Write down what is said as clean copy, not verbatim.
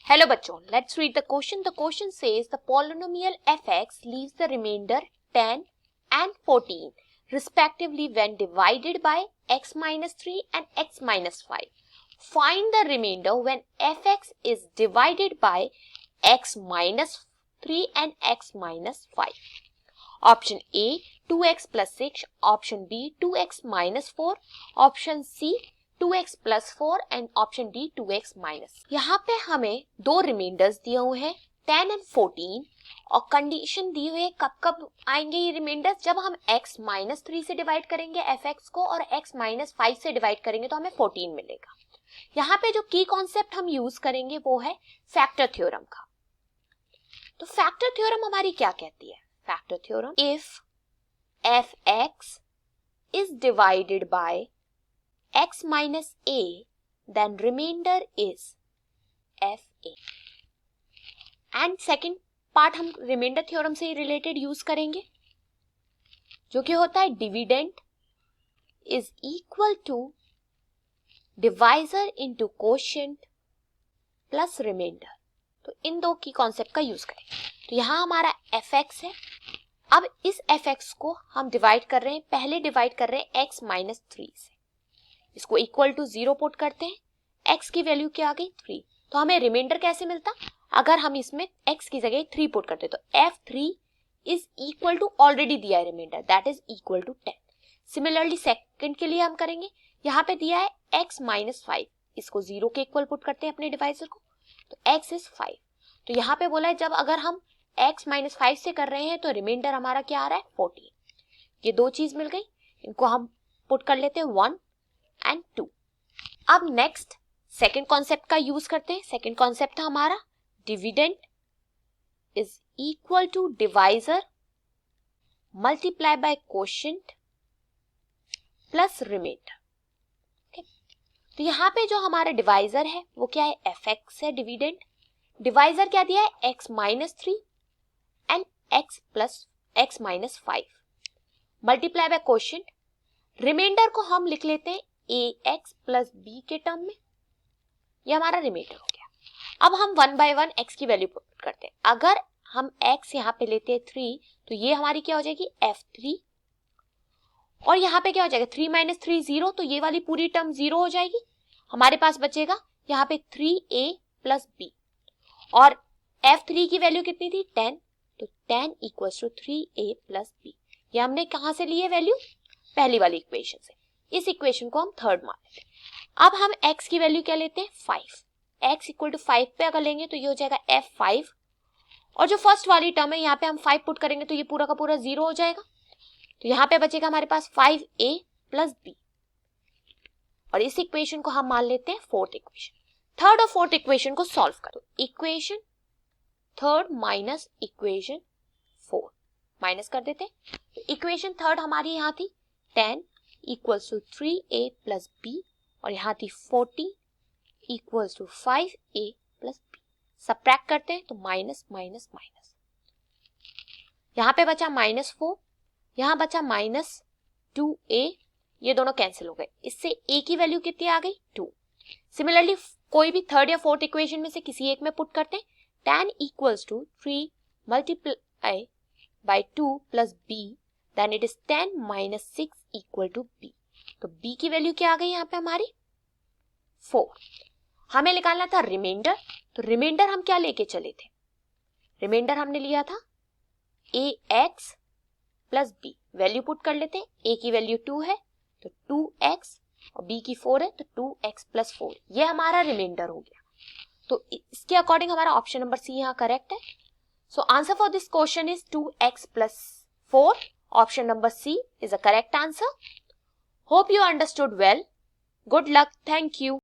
Hello बच्चों, let's read the question. The question says the polynomial fx leaves the remainder 10 and 14 respectively when divided by x minus 3 and x minus 5. Find the remainder when fx is divided by x minus 3 and x minus 5. Option A 2x plus 6, option B 2x minus 4, option C 2x plus 4 and option D 2x minus. यहाँ पे हमें दो reminders दिए हुए हैं 10 and 14 और condition दी हुई है कब कब आएंगे ये रिमाइंडर्स, जब हम x माइनस 3 से डिवाइड करेंगे fx को और x माइनस 5 से डिवाइड करेंगे तो हमें 14 मिलेगा। यहाँ पे जो की कॉन्सेप्ट हम यूज करेंगे वो है फैक्टर थ्योरम का। तो फैक्टर थ्योरम हमारी क्या कहती है? Factor theorem, if fx is divided by x minus a, then remainder is fa. And second part हम रिमाइंडर थ्योरम से रिलेटेड यूज करेंगे जो कि होता है dividend is equal to divisor into quotient plus remainder. तो इन दो की कॉन्सेप्ट का यूज करेंगे। तो यहां हमारा fx है। अब इस fx को हम डिवाइड कर रहे हैं, पहले डिवाइड कर रहे हैं x माइनस 3 से, इसको इक्वल टू 0 पुट करते हैं, x की वैल्यू क्या आ गई 3। तो हमें रिमाइंडर कैसे मिलता? अगर हम इसमें x की जगह 3 पुट करते तो f3 is equal to already दिया है remainder, that is equal to 10। Similarly second के लिए हम करेंगे, यहाँ पे दिया है x माइनस 5, इसको 0 के इक्वल पुट करते हैं अपने डिवाइजर को, तो x इज 5। तो यहाँ पे बोला है जब अगर हम x माइनस 5 से कर रहे हैं तो रिमाइंडर हमारा क्या आ रहा है 14। ये दो चीज मिल गई, इनको हम पुट कर लेते हैं 1 एंड 2। अब नेक्स्ट सेकेंड कॉन्सेप्ट का यूज करते हैं। सेकेंड कॉन्सेप्ट था हमारा dividend is equal to divisor multiply by quotient plus remainder. तो यहां पे जो हमारा डिवाइजर है वो क्या है? fx है डिविडेंड। डिवाइजर क्या दिया है? x minus 3 and x plus x minus 5 multiply by quotient. Remainder को हम लिख लेते हैं ax प्लस b के टर्म में, ये हमारा रिमाइंडर हो गया। अब हम 1 बाय 1 x की वैल्यू पुट करते हैं। अगर हम x यहाँ पे लेते हैं 3 तो ये हमारी क्या हो जाएगी f3, और यहाँ पे क्या हो जाएगा 3 माइनस 3 0, तो ये वाली पूरी टर्म 0 हो जाएगी। हमारे पास बचेगा यहाँ पे 3a प्लस b, और f3 की वैल्यू कितनी थी 10, तो 10 equals to 3a plus b। ये हमने कहाँ से लिए वैल्यू? पहली वाली इक्वेशन से। इस इक्वेशन को हम थर्ड मान लेते हैं। अब हम x की वैल्यू क्या लेते हैं 5, x इक्वल टू 5 पे अगर लेंगे तो ये हो जाएगा f5, और जो फर्स्ट वाली टर्म है यहाँ पे हम 5 पुट करेंगे तो ये पूरा का पूरा 0 हो जाएगा। तो यहाँ पे बचेगा हमारे पास 5a प्लस b, और इस इक्वेशन को हम मान लेते हैं फोर्थ इक्वेशन। थर्ड और फोर्थ इक्वेशन को सॉल्व करो। Equation third minus equation 4 minus कर देते हैं। तो इक्वेशन थर्ड हमारी यहाँ थी 10 equals to 3a plus b, और यहाँ थी 40 equals to 5a plus b। Subtract करते हैं तो माइनस माइनस माइनस, यहाँ पे बचा -4, यहाँ बचा -2a, ये दोनों कैंसिल हो गए। इससे a की वैल्यू कितनी आ गई 2। सिमिलरली कोई भी थर्ड या फोर्थ इक्वेशन में से किसी एक में पुट करते हैं। 10 equals to 3 multiply by 2 plus b, then it is 10 minus 6 equal to b। तो b की वैल्यू क्या आ गई यहाँ पे हमारी 4। हमें निकालना था रिमाइंडर, तो रिमाइंडर हम क्या लेके चले थे? रिमाइंडर हमने लिया था ax plus b। Value put कर लेते हैं, a की वैल्यू 2 है तो 2x, और b की 4 है तो 2x प्लस 4, ये हमारा रिमाइंडर हो गया। तो इसके अकॉर्डिंग हमारा ऑप्शन नंबर सी यहाँ करेक्ट है। So answer for this question is 2x plus 4. Option number C is a correct answer. Hope you understood well. Good luck. Thank you.